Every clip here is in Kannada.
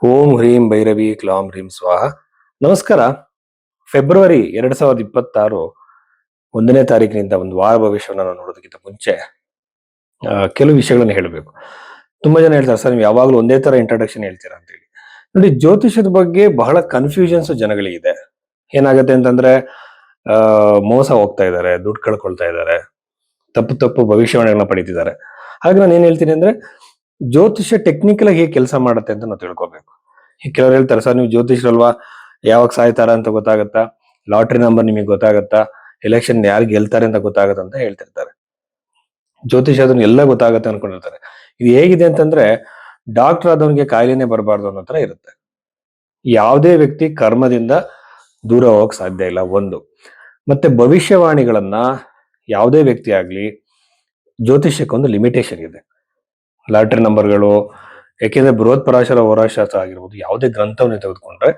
ಓಂ ಹ್ರೀಂ ಭೈರವಿ ಕ್ಲಾಂ ಹ್ರೀಂ ಸ್ವಾಹ. ನಮಸ್ಕಾರ. ಫೆಬ್ರವರಿ 2026 1ನೇ ತಾರೀಕಿನಿಂದ ಒಂದು ವಾರ ಭವಿಷ್ಯವನ್ನು ನಾವು ನೋಡೋದಕ್ಕಿಂತ ಮುಂಚೆ ಕೆಲವು ವಿಷಯಗಳನ್ನು ಹೇಳಬೇಕು. ತುಂಬಾ ಜನ ಹೇಳ್ತಾರೆ, ಸರ್ ನೀವು ಯಾವಾಗಲೂ ಒಂದೇ ತರ ಇಂಟ್ರಡಕ್ಷನ್ ಹೇಳ್ತೀರಾ ಅಂತ ಹೇಳಿ. ನೋಡಿ, ಜ್ಯೋತಿಷದ ಬಗ್ಗೆ ಬಹಳ ಕನ್ಫ್ಯೂಷನ್ಸ್ ಜನಗಳಿಗಿದೆ. ಏನಾಗುತ್ತೆ ಅಂತಂದ್ರೆ ಮೋಸ ಹೋಗ್ತಾ ಇದ್ದಾರೆ, ದುಡ್ಡು ಕಳ್ಕೊಳ್ತಾ ಇದ್ದಾರೆ, ತಪ್ಪು ತಪ್ಪು ಭವಿಷ್ಯವಾಣಿಗಳನ್ನ ಪಡಿತಿದ್ದಾರೆ. ಹಾಗೆ ನಾನು ಏನ್ ಹೇಳ್ತೀನಿ ಅಂದ್ರೆ, ಜ್ಯೋತಿಷ್ಯ ಟೆಕ್ನಿಕಲ್ ಆಗಿ ಹೇಗೆ ಕೆಲಸ ಮಾಡುತ್ತೆ ಅಂತ ನಾವು ತಿಳ್ಕೊಬೇಕು. ಕೆಲವ್ರು ಹೇಳ್ತಾರೆ, ಸರ್ ನೀವು ಜ್ಯೋತಿಷ್ರಲ್ವಾ, ಯಾವಾಗ ಸಾಯ್ತಾರ ಅಂತ ಗೊತ್ತಾಗತ್ತಾ, ಲಾಟ್ರಿ ನಂಬರ್ ನಿಮಗೆ ಗೊತ್ತಾಗತ್ತಾ, ಎಲೆಕ್ಷನ್ ಯಾರು ಗೆಲ್ತಾರೆ ಅಂತ ಗೊತ್ತಾಗತ್ತ ಅಂತ ಹೇಳ್ತಿರ್ತಾರೆ. ಜ್ಯೋತಿಷ ಅದನ್ನ ಎಲ್ಲ ಗೊತ್ತಾಗತ್ತೆ ಅನ್ಕೊಂಡಿರ್ತಾರೆ. ಇದು ಹೇಗಿದೆ ಅಂತಂದ್ರೆ, ಡಾಕ್ಟರ್ ಆದವನಿಗೆ ಕಾಯಿಲೆನೆ ಬರಬಾರ್ದು ಅನ್ನೋ ತರ ಇರುತ್ತೆ. ಯಾವುದೇ ವ್ಯಕ್ತಿ ಕರ್ಮದಿಂದ ದೂರ ಹೋಗಕ್ ಸಾಧ್ಯ ಇಲ್ಲ ಒಂದು. ಮತ್ತೆ ಭವಿಷ್ಯವಾಣಿಗಳನ್ನ ಯಾವುದೇ ವ್ಯಕ್ತಿ ಆಗ್ಲಿ, ಜ್ಯೋತಿಷ್ಯಕ್ಕೊಂದು ಲಿಮಿಟೇಷನ್ ಇದೆ. ಲಾಟ್ರಿ ನಂಬರ್ಗಳು, ಯಾಕೆಂದ್ರೆ ಬೃಹತ್ ಪರಾಶರ ಹೋರಾಶಾಸ್ತ್ರ ಆಗಿರ್ಬೋದು, ಯಾವುದೇ ಗ್ರಂಥವನ್ನು ತೆಗೆದುಕೊಂಡ್ರೆ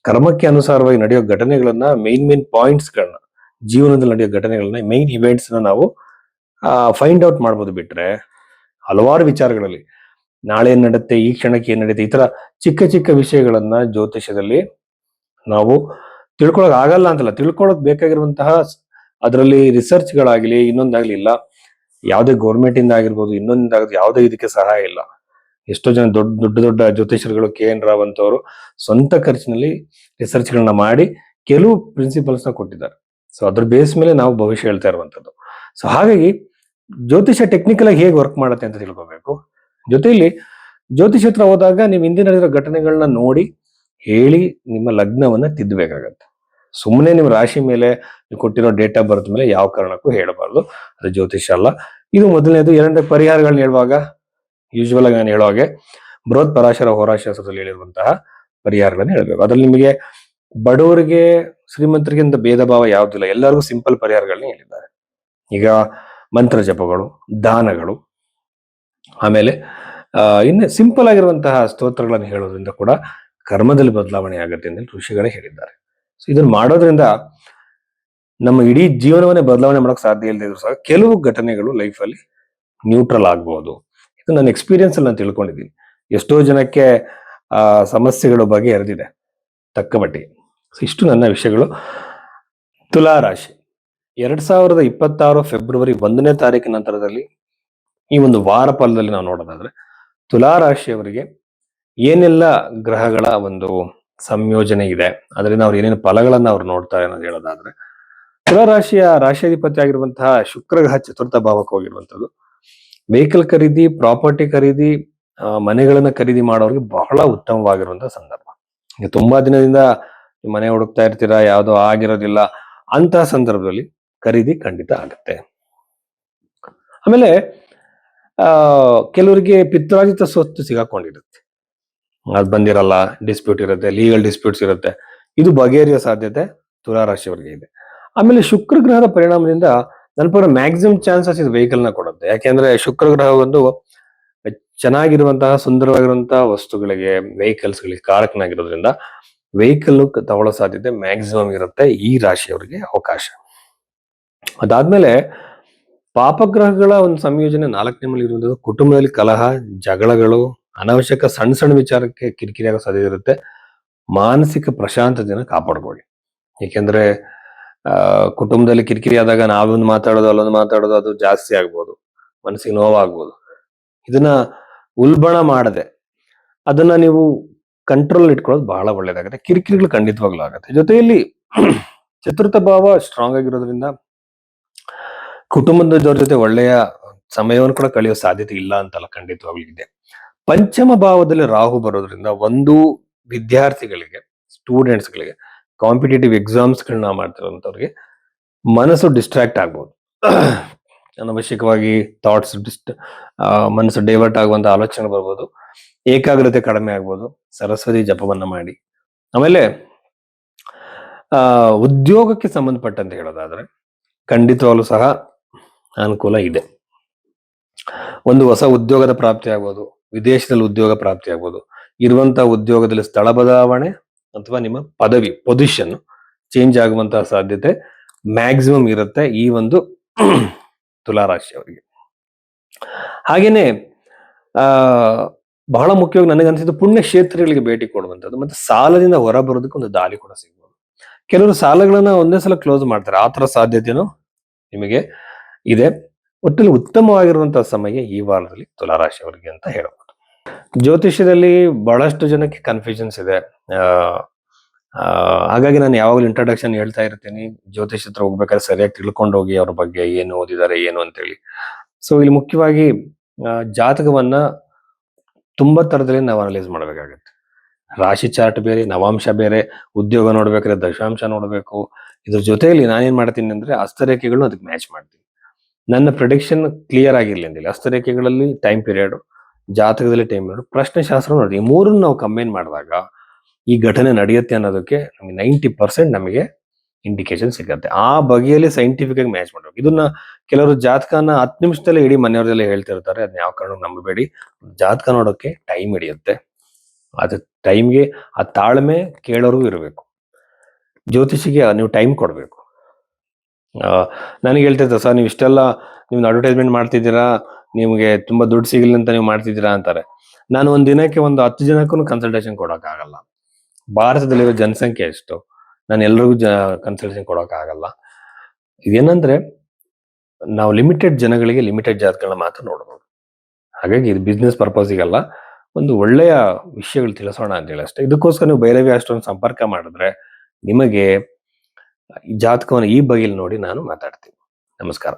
ಕರ್ಮಕ್ಕೆ ಅನುಸಾರವಾಗಿ ನಡೆಯೋ ಘಟನೆಗಳನ್ನ, ಮೇನ್ ಪಾಯಿಂಟ್ಸ್ಗಳನ್ನ, ಜೀವನದಲ್ಲಿ ನಡೆಯೋ ಘಟನೆಗಳನ್ನ, ಮೇನ್ ಇವೆಂಟ್ಸ್ ನಾವು ಫೈಂಡ್ ಔಟ್ ಮಾಡ್ಬೋದು. ಬಿಟ್ರೆ ಹಲವಾರು ವಿಚಾರಗಳಲ್ಲಿ ನಾಳೆ ಏನ್ ನಡುತ್ತೆ, ಈ ಕ್ಷಣಕ್ಕೆ ಏನ್ ನಡೀತೆ, ಈ ತರ ಚಿಕ್ಕ ಚಿಕ್ಕ ವಿಷಯಗಳನ್ನ ಜ್ಯೋತಿಷ್ಯದಲ್ಲಿ ನಾವು ತಿಳ್ಕೊಳಕ್ ಆಗಲ್ಲ ಅಂತಲ್ಲ, ತಿಳ್ಕೊಳಕ್ ಬೇಕಾಗಿರುವಂತಹ ಅದರಲ್ಲಿ ರಿಸರ್ಚ್ಗಳಾಗ್ಲಿ ಇನ್ನೊಂದಾಗ್ಲಿ ಇಲ್ಲ. ಯಾವುದೇ ಗೌರ್ಮೆಂಟ್ ಇಂದ ಆಗಿರ್ಬೋದು, ಇನ್ನೊಂದಾಗಿರ್ಬೋದು, ಯಾವುದೇ ಇದಕ್ಕೆ ಸಹಾಯ ಇಲ್ಲ. ಎಷ್ಟೋ ಜನ ದೊಡ್ಡ ದೊಡ್ಡ ಜ್ಯೋತಿಷರುಗಳು, KN ರಾವ್ ಅಂತವರು ಸ್ವಂತ ಖರ್ಚಿನಲ್ಲಿ ರಿಸರ್ಚ್ಗಳನ್ನ ಮಾಡಿ ಕೆಲವು ಪ್ರಿನ್ಸಿಪಲ್ಸ್ ನ ಕೊಟ್ಟಿದ್ದಾರೆ. ಸೊ ಅದ್ರ ಬೇಸ್ ಮೇಲೆ ನಾವು ಭವಿಷ್ಯ ಹೇಳ್ತಾ ಇರುವಂತದ್ದು. ಸೊ ಹಾಗಾಗಿ ಜ್ಯೋತಿಷ ಟೆಕ್ನಿಕಲ್ ಆಗಿ ಹೇಗೆ ವರ್ಕ್ ಮಾಡುತ್ತೆ ಅಂತ ತಿಳ್ಕೊಬೇಕು. ಜೊತೆಯಲ್ಲಿ ಜ್ಯೋತಿಷ ಹತ್ರ ಹೋದಾಗ ನೀವು ಹಿಂದೆ ನಡೆದಿರೋ ಘಟನೆಗಳನ್ನ ನೋಡಿ ಹೇಳಿ ನಿಮ್ಮ ಲಗ್ನವನ್ನ ತಿದ್ದಬೇಕಾಗತ್ತೆ. ಸುಮ್ಮನೆ ನಿಮ್ಮ ರಾಶಿ ಮೇಲೆ ನೀವು ಕೊಟ್ಟಿರೋ ಡೇಟ್ ಆಫ್ ಬರ್ತ್ ಮೇಲೆ ಯಾವ ಕಾರಣಕ್ಕೂ ಹೇಳಬಾರ್ದು. ಅದು ಜ್ಯೋತಿಷ ಅಲ್ಲ. ಇದು ಮೊದಲನೇದು. ಎರಡನೇ, ಪರಿಹಾರಗಳನ್ನ ಹೇಳುವಾಗ ಯೂಶುವಲ್ ಆಗಿ ನಾನು ಹೇಳೋ ಹಾಗೆ ಬೃಹತ್ ಪರಾಶರ ಹೋರಾಶಾಸ್ತ್ರದಲ್ಲಿ ಹೇಳಿರುವಂತಹ ಪರಿಹಾರಗಳನ್ನ ಹೇಳ್ಬೇಕು. ಅದ್ರಲ್ಲಿ ನಿಮಗೆ ಬಡವರಿಗೆ ಶ್ರೀಮಂತರಿಗೆ ಅಂತ ಭೇದ ಭಾವ ಯಾವುದಿಲ್ಲ, ಎಲ್ಲರಿಗೂ ಸಿಂಪಲ್ ಪರಿಹಾರಗಳನ್ನ ಹೇಳಿದ್ದಾರೆ. ಈಗ ಮಂತ್ರ ಜಪಗಳು, ದಾನಗಳು, ಆಮೇಲೆ ಇನ್ನು ಸಿಂಪಲ್ ಆಗಿರುವಂತಹ ಸ್ತೋತ್ರಗಳನ್ನು ಹೇಳೋದ್ರಿಂದ ಕೂಡ ಕರ್ಮದಲ್ಲಿ ಬದಲಾವಣೆ ಆಗುತ್ತೆ ಅಂತ ಋಷಿಗಳೇ ಹೇಳಿದ್ದಾರೆ. ಸೊ ಇದನ್ನ ಮಾಡೋದ್ರಿಂದ ನಮ್ಮ ಇಡೀ ಜೀವನವನ್ನೇ ಬದಲಾವಣೆ ಮಾಡಕ್ ಸಾಧ್ಯ ಇಲ್ಲದೆ ಇದ್ರು ಸಹ ಕೆಲವು ಘಟನೆಗಳು ಲೈಫಲ್ಲಿ ನ್ಯೂಟ್ರಲ್ ಆಗ್ಬಹುದು. ಇದು ನನ್ನ ಎಕ್ಸ್ಪೀರಿಯನ್ಸ್ ಅಲ್ಲಿ ನಾನು ತಿಳ್ಕೊಂಡಿದ್ದೀನಿ. ಎಷ್ಟೋ ಜನಕ್ಕೆ ಸಮಸ್ಯೆಗಳು ಬಗೆಹರಿದಿದೆ ತಕ್ಕ ಮಟ್ಟಿಗೆ. ಇಷ್ಟು ನನ್ನ ವಿಷಯಗಳು. ತುಲಾ ರಾಶಿ 2026 ಫೆಬ್ರವರಿ 1ನೇ ತಾರೀಕಿನ ನಂತರದಲ್ಲಿ ಈ ಒಂದು ವಾರ ಫಲದಲ್ಲಿ ನಾವು ನೋಡೋದಾದ್ರೆ, ತುಲಾ ರಾಶಿಯವರಿಗೆ ಏನೆಲ್ಲ ಗ್ರಹಗಳ ಒಂದು ಸಂಯೋಜನೆ ಇದೆ, ಅದರಿಂದ ಅವ್ರು ಏನೇನು ಫಲಗಳನ್ನ ಅವ್ರು ನೋಡ್ತಾರೆ ಅನ್ನೋದು ಹೇಳೋದಾದ್ರೆ, ತುಲಾ ರಾಶಿಯ ರಾಶಿಯಾಧಿಪತಿ ಆಗಿರುವಂತಹ ಶುಕ್ರ ಗ್ರಹ 4th ಭಾವಕ್ಕೆ ಹೋಗಿರುವಂತದ್ದು. ವೆಹಿಕಲ್ ಖರೀದಿ, ಪ್ರಾಪರ್ಟಿ ಖರೀದಿ, ಮನೆಗಳನ್ನ ಖರೀದಿ ಮಾಡೋರಿಗೆ ಬಹಳ ಉತ್ತಮವಾಗಿರುವಂತಹ ಸಂದರ್ಭ. ಈಗ ತುಂಬಾ ದಿನದಿಂದ ಮನೆ ಹುಡುಕ್ತಾ ಇರ್ತೀರಾ, ಯಾವ್ದೋ ಆಗಿರೋದಿಲ್ಲ, ಅಂತಹ ಸಂದರ್ಭದಲ್ಲಿ ಖರೀದಿ ಖಂಡಿತ ಆಗುತ್ತೆ. ಆಮೇಲೆ ಕೆಲವರಿಗೆ ಪಿತ್ರಾರ್ಜಿತ ಸ್ವತ್ತು ಸಿಗಾಕೊಂಡಿರುತ್ತೆ, ಅದು ಬಂದಿರಲ್ಲ, ಡಿಸ್ಪ್ಯೂಟ್ ಇರುತ್ತೆ, ಲೀಗಲ್ ಡಿಸ್ಪ್ಯೂಟ್ಸ್ ಇರುತ್ತೆ. ಇದು ಬಗೆಹರಿಯೋ ಸಾಧ್ಯತೆ ತುಲಾ ರಾಶಿಯವರಿಗೆ ಇದೆ. ಆಮೇಲೆ ಶುಕ್ರ ಗ್ರಹದ ಪರಿಣಾಮದಿಂದ ನನ್ನ ಮ್ಯಾಕ್ಸಿಮಮ್ ಚಾನ್ಸಸ್ ಇದು ವೆಹಿಕಲ್ ನ ಕೊಡುತ್ತೆ. ಯಾಕೆಂದ್ರೆ ಶುಕ್ರ ಗ್ರಹ ಒಂದು ಚೆನ್ನಾಗಿರುವಂತಹ ಸುಂದರವಾಗಿರುವಂತಹ ವಸ್ತುಗಳಿಗೆ, ವೆಹಿಕಲ್ಸ್ ಗಳಿಗೆ ಕಾರಕನಾಗಿರೋದ್ರಿಂದ ವೆಹಿಕಲ್ ತಗೊಳ್ಳೋ ಸಾಧ್ಯತೆ ಮ್ಯಾಕ್ಸಿಮಮ್ ಇರುತ್ತೆ ಈ ರಾಶಿಯವರಿಗೆ ಅವಕಾಶ. ಅದಾದ್ಮೇಲೆ ಪಾಪಗ್ರಹಗಳ ಒಂದು ಸಂಯೋಜನೆ 4ನೇ ಮನೆ ಇರುವಂತದ್ದು. ಕುಟುಂಬದಲ್ಲಿ ಕಲಹ, ಜಗಳಗಳು, ಅನಾವಶ್ಯಕ ಸಣ್ಣ ಸಣ್ಣ ವಿಚಾರಕ್ಕೆ ಕಿರಿಕಿರಿ ಆಗೋ ಸಾಧ್ಯತೆ ಇರುತ್ತೆ. ಮಾನಸಿಕ ಪ್ರಶಾಂತತೆಯನ್ನು ಕಾಪಾಡ್ಕೊಳ್ಳಿ. ಏಕೆಂದ್ರೆ ಕುಟುಂಬದಲ್ಲಿ ಕಿರಿಕಿರಿ ಆದಾಗ ನಾವೊಂದು ಮಾತಾಡೋದು ಅಲ್ಲೊಂದು ಮಾತಾಡೋದು ಅದು ಜಾಸ್ತಿ ಆಗ್ಬೋದು, ಮನಸ್ಸಿಗೆ ನೋವಾಗ್ಬೋದು. ಇದನ್ನ ಉಲ್ಬಣ ಮಾಡದೆ ಅದನ್ನ ನೀವು ಕಂಟ್ರೋಲ್ ಇಟ್ಕೊಳ್ಳೋದು ಬಹಳ ಒಳ್ಳೇದಾಗುತ್ತೆ. ಕಿರಿಕಿರಿಗಳು ಖಂಡಿತವಾಗ್ಲೂ ಆಗುತ್ತೆ. ಜೊತೆಯಲ್ಲಿ 4th ಭಾವ ಸ್ಟ್ರಾಂಗ್ ಆಗಿರೋದ್ರಿಂದ ಕುಟುಂಬದವ್ರ ಜೊತೆ ಒಳ್ಳೆಯ ಸಮಯವನ್ನು ಕೂಡ ಕಳೆಯೋ ಸಾಧ್ಯತೆ ಇಲ್ಲ ಅಂತಲ್ಲ, ಖಂಡಿತವಾಗ್ಲೂ ಇದೆ. ಪಂಚಮ ಭಾವದಲ್ಲಿ ರಾಹು ಬರೋದ್ರಿಂದ ಒಂದು ವಿದ್ಯಾರ್ಥಿಗಳಿಗೆ, ಸ್ಟೂಡೆಂಟ್ಸ್ಗಳಿಗೆ, ಕಾಂಪಿಟೇಟಿವ್ ಎಕ್ಸಾಮ್ಸ್ಗಳನ್ನ ಮಾಡ್ತಿರೋಂಥವ್ರಿಗೆ ಮನಸ್ಸು ಡಿಸ್ಟ್ರಾಕ್ಟ್ ಆಗ್ಬೋದು. ಅನವಶ್ಯಕವಾಗಿ ಥಾಟ್ಸ್ ಮನಸ್ಸು ಡೈವರ್ಟ್ ಆಗುವಂತ ಆಲೋಚನೆ ಬರ್ಬೋದು. ಏಕಾಗ್ರತೆ ಕಡಿಮೆ ಆಗ್ಬೋದು. ಸರಸ್ವತಿ ಜಪವನ್ನ ಮಾಡಿ. ಆಮೇಲೆ ಉದ್ಯೋಗಕ್ಕೆ ಸಂಬಂಧಪಟ್ಟಂತೆ ಹೇಳೋದಾದ್ರೆ ಖಂಡಿತವಾಗ್ಲೂ ಸಹ ಅನುಕೂಲ ಇದೆ. ಒಂದು ಹೊಸ ಉದ್ಯೋಗದ ಪ್ರಾಪ್ತಿ ಆಗ್ಬೋದು, ವಿದೇಶದಲ್ಲಿ ಉದ್ಯೋಗ ಪ್ರಾಪ್ತಿ ಆಗ್ಬೋದು, ಇರುವಂತಹ ಉದ್ಯೋಗದಲ್ಲಿ ಸ್ಥಳ ಬದಲಾವಣೆ ಅಥವಾ ನಿಮ್ಮ ಪದವಿ ಪೊಸಿಷನ್ ಚೇಂಜ್ ಆಗುವಂತಹ ಸಾಧ್ಯತೆ ಮ್ಯಾಕ್ಸಿಮಮ್ ಇರುತ್ತೆ ಈ ಒಂದು ತುಲಾ ರಾಶಿಯವರಿಗೆ. ಹಾಗೇನೆ ಬಹಳ ಮುಖ್ಯವಾಗಿ ನನಗನ್ಸಿದ್ದು ಪುಣ್ಯ ಕ್ಷೇತ್ರಗಳಿಗೆ ಭೇಟಿ ಕೊಡುವಂಥದ್ದು ಮತ್ತೆ ಸಾಲದಿಂದ ಹೊರ ಬರೋದಕ್ಕೆ ಒಂದು ದಾರಿ ಕೂಡ ಸಿಗ್ಬೋದು. ಕೆಲವರು ಸಾಲಗಳನ್ನ ಒಂದೇ ಸಲ ಕ್ಲೋಸ್ ಮಾಡ್ತಾರೆ. ಆ ತರ ಸಾಧ್ಯತೆನೂ ನಿಮಗೆ ಇದೆ. ಒಟ್ಟಿನಲ್ಲಿ ಉತ್ತಮವಾಗಿರುವಂತಹ ಸಮಯ ಈ ವಾರದಲ್ಲಿ ತುಲಾರಾಶಿಯವರಿಗೆ ಅಂತ ಹೇಳ್ಬೋದು. ಜ್ಯೋತಿಷ್ಯದಲ್ಲಿ ಬಹಳಷ್ಟು ಜನಕ್ಕೆ ಕನ್ಫ್ಯೂಷನ್ಸ್ ಇದೆ. ಆ ಆ, ಹಾಗಾಗಿ ನಾನು ಯಾವಾಗಲೂ ಇಂಟ್ರಡಕ್ಷನ್ ಹೇಳ್ತಾ ಇರ್ತೀನಿ, ಜ್ಯೋತಿಷ್ ಹತ್ರ ಹೋಗ್ಬೇಕಾದ್ರೆ ಸರಿಯಾಗಿ ತಿಳ್ಕೊಂಡು ಹೋಗಿ ಅವ್ರ ಬಗ್ಗೆ ಏನು ಓದಿದ್ದಾರೆ ಏನು ಅಂತೇಳಿ. ಸೊ ಇಲ್ಲಿ ಮುಖ್ಯವಾಗಿ ಜಾತಕವನ್ನ ತುಂಬಾ ತರದಲ್ಲಿ ನಾವು ಅನಲೈಸ್ ಮಾಡಬೇಕಾಗತ್ತೆ. ರಾಶಿ ಚಾರ್ಟ್ ಬೇರೆ, ನವಾಂಶ ಬೇರೆ, ಉದ್ಯೋಗ ನೋಡ್ಬೇಕಾದ್ರೆ ದಶಾಂಶ ನೋಡ್ಬೇಕು. ಇದ್ರ ಜೊತೆಯಲ್ಲಿ ನಾನೇನ್ ಮಾಡ್ತೀನಿ ಅಂದ್ರೆ ಹಸ್ತರೇಖೆಗಳು ಅದಕ್ಕೆ ಮ್ಯಾಚ್ ಮಾಡ್ತೀನಿ. ನನ್ನ ಪ್ರಿಡಿಕ್ಷನ್ ಕ್ಲಿಯರ್ ಆಗಿರ್ಲಿ ಅಂದಿಲ್ಲ. ಹಸ್ತರೇಖೆಗಳಲ್ಲಿ ಟೈಮ್ ಪೀರಿಯಡ್, ಜಾತಕದಲ್ಲಿ ಟೈಮ್ ಪೀರಿಯಡ್, ಪ್ರಶ್ನೆಶಾಸ್ತ್ರ ನೋಡಿ, ಈ ಮೂರನ್ನು ನಾವು ಕಂಬೈನ್ ಮಾಡಿದಾಗ ಈ ಘಟನೆ ನಡೆಯುತ್ತೆ ಅನ್ನೋದಕ್ಕೆ ನಮಗೆ 90% ನಮಗೆ ಇಂಡಿಕೇಶನ್ ಸಿಗುತ್ತೆ. ಆ ಬಗೆಯಲ್ಲಿ ಸೈಂಟಿಫಿಕ್ ಆಗಿ ಮ್ಯಾಚ್ ಮಾಡ್ಬೇಕು. ಇದನ್ನ ಕೆಲವರು ಜಾತಕನ 10 ನಿಮಿಷದಲ್ಲೇ ಇಡೀ ಮನೆಯವರೆಲ್ಲ ಹೇಳ್ತಿರ್ತಾರೆ. ಅದನ್ನ ಯಾವ ಕಾರಣಕ್ಕೂ ನಂಬಬೇಡಿ. ಜಾತಕ ನೋಡೋಕೆ ಟೈಮ್ ಹಿಡಿಯುತ್ತೆ. ಅದು ಟೈಮ್ಗೆ ಆ ತಾಳ್ಮೆ ಕೇಳೋರ್ಗೂ ಇರಬೇಕು. ಜ್ಯೋತಿಷಿಗೆ ನೀವು ಟೈಮ್ ಕೊಡಬೇಕು. ನನಗೆ ಹೇಳ್ತಿರ್ತಾರೆ, ಸರ್ ನೀವು ಇಷ್ಟೆಲ್ಲ ನೀವು ಅಡ್ವರ್ಟೈಸ್ಮೆಂಟ್ ಮಾಡ್ತಿದ್ದೀರಾ, ನಿಮಗೆ ತುಂಬಾ ದುಡ್ಡು ಸಿಗಲಿ ಅಂತ ನೀವು ಮಾಡ್ತಿದ್ದೀರಾ ಅಂತಾರೆ. ನಾನು ಒಂದ್ ದಿನಕ್ಕೆ ಒಂದು 10 ಜನಕ್ಕೂ ಕನ್ಸಲ್ಟೇಷನ್ ಕೊಡೋಕ್ಕಾಗಲ್ಲ. ಭಾರತದಲ್ಲಿರೋ ಜನಸಂಖ್ಯೆ ಎಷ್ಟು, ನಾನು ಎಲ್ರಿಗೂ ಕನ್ಸಲ್ಟೇಷನ್ ಕೊಡೋಕ್ಕಾಗಲ್ಲ. ಇದೇನಂದ್ರೆ ನಾವು ಲಿಮಿಟೆಡ್ ಜನಗಳಿಗೆ ಲಿಮಿಟೆಡ್ ಜಾತಕಗಳನ್ನ ಮಾತ್ರ ನೋಡ್ಬೋದು. ಹಾಗಾಗಿ ಇದು ಬಿಸ್ನೆಸ್ ಪರ್ಪಸ್ಸಿಗಲ್ಲ, ಒಂದು ಒಳ್ಳೆಯ ವಿಷಯಗಳು ತಿಳಿಸೋಣ ಅಂತೇಳಿ ಅಷ್ಟೇ. ಇದಕ್ಕೋಸ್ಕರ ನೀವು ಭೈರವಿ ಅಷ್ಟೊಂದು ಸಂಪರ್ಕ ಮಾಡಿದ್ರೆ ನಿಮಗೆ ಈ ಜಾತಕವನ್ನು ಈ ಬಗೆಯಲ್ಲಿ ನೋಡಿ ನಾನು ಮಾತಾಡ್ತೀನಿ. ನಮಸ್ಕಾರ.